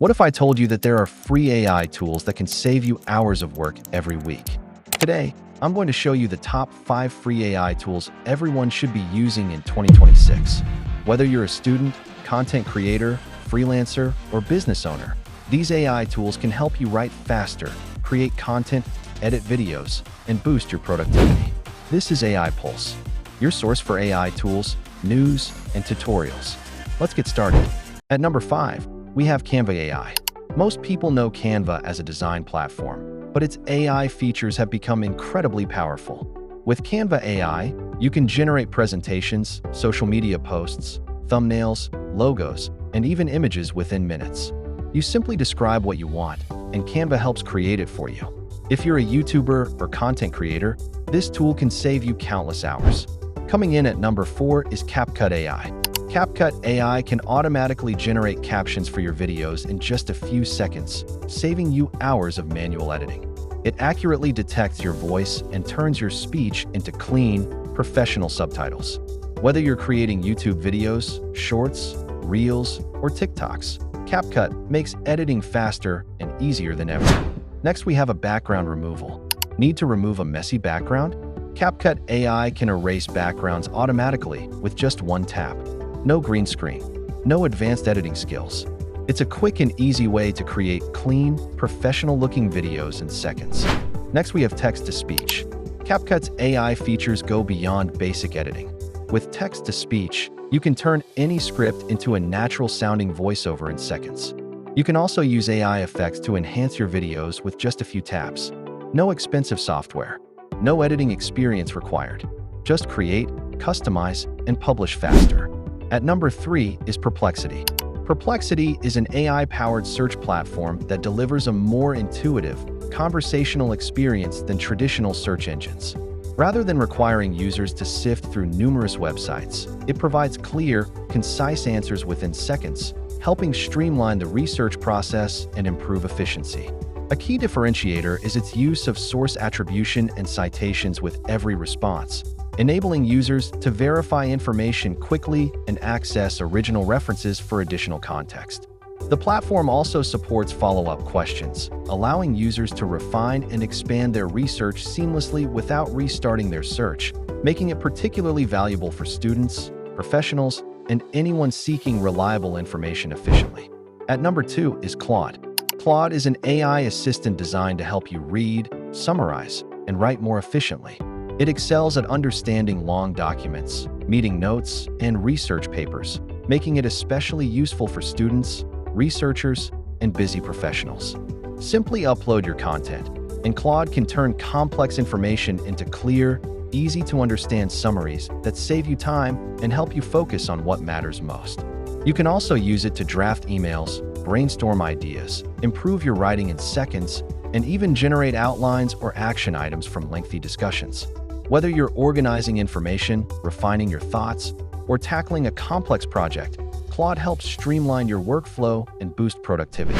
What if I told you that there are free AI tools that can save you hours of work every week? Today, I'm going to show you the top 5 free AI tools everyone should be using in 2026. Whether you're a student, content creator, freelancer, or business owner, these AI tools can help you write faster, create content, edit videos, and boost your productivity. This is AI Pulse, your source for AI tools, news, and tutorials. Let's get started. At number 5, we have Canva AI. Most people know Canva as a design platform, but its AI features have become incredibly powerful. With Canva AI, you can generate presentations, social media posts, thumbnails, logos, and even images within minutes. You simply describe what you want, and Canva helps create it for you. If you're a YouTuber or content creator, this tool can save you countless hours. Coming in at number 4 is CapCut AI. CapCut AI can automatically generate captions for your videos in just a few seconds, saving you hours of manual editing. It accurately detects your voice and turns your speech into clean, professional subtitles. Whether you're creating YouTube videos, shorts, reels, or TikToks, CapCut makes editing faster and easier than ever. Next, we have a background removal. Need to remove a messy background? CapCut AI can erase backgrounds automatically with just one tap. No green screen, no advanced editing skills. It's a quick and easy way to create clean, professional-looking videos in seconds. Next, we have text-to-speech. CapCut's AI features go beyond basic editing. With text-to-speech, you can turn any script into a natural-sounding voiceover in seconds. You can also use AI effects to enhance your videos with just a few taps. No expensive software. No editing experience required. Just create, customize, and publish faster. At number 3 is Perplexity. Perplexity is an AI-powered search platform that delivers a more intuitive, conversational experience than traditional search engines. Rather than requiring users to sift through numerous websites, it provides clear, concise answers within seconds, helping streamline the research process and improve efficiency. A key differentiator is its use of source attribution and citations with every response, enabling users to verify information quickly and access original references for additional context. The platform also supports follow-up questions, allowing users to refine and expand their research seamlessly without restarting their search, making it particularly valuable for students, professionals, and anyone seeking reliable information efficiently. At number 2 is Claude. Claude is an AI assistant designed to help you read, summarize, and write more efficiently. It excels at understanding long documents, meeting notes, and research papers, making it especially useful for students, researchers, and busy professionals. Simply upload your content, and Claude can turn complex information into clear, easy-to-understand summaries that save you time and help you focus on what matters most. You can also use it to draft emails, brainstorm ideas, improve your writing in seconds, and even generate outlines or action items from lengthy discussions. Whether you're organizing information, refining your thoughts, or tackling a complex project, Claude helps streamline your workflow and boost productivity.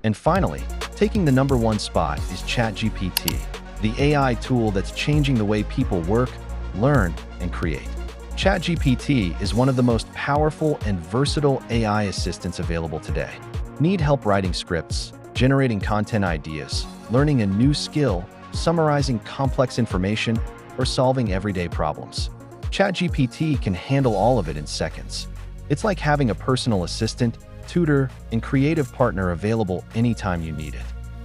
And finally, taking the number 1 spot is ChatGPT, the AI tool that's changing the way people work, learn, and create. ChatGPT is one of the most powerful and versatile AI assistants available today. Need help writing scripts, generating content ideas, learning a new skill, summarizing complex information, or solving everyday problems? ChatGPT can handle all of it in seconds. It's like having a personal assistant, tutor, and creative partner available anytime you need it.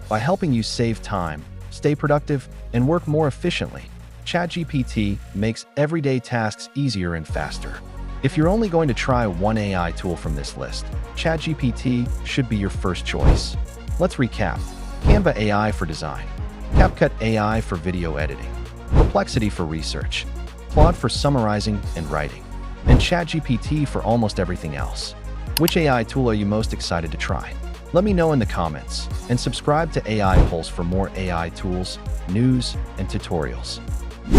By helping you save time, stay productive, and work more efficiently, ChatGPT makes everyday tasks easier and faster. If you're only going to try one AI tool from this list, ChatGPT should be your first choice. Let's recap. Canva AI for design, CapCut AI for video editing, Perplexity for research, Claude for summarizing and writing, and ChatGPT for almost everything else. Which AI tool are you most excited to try? Let me know in the comments, and subscribe to AI Pulse for more AI tools, news, and tutorials.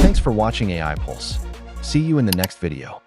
Thanks for watching AI Pulse. See you in the next video.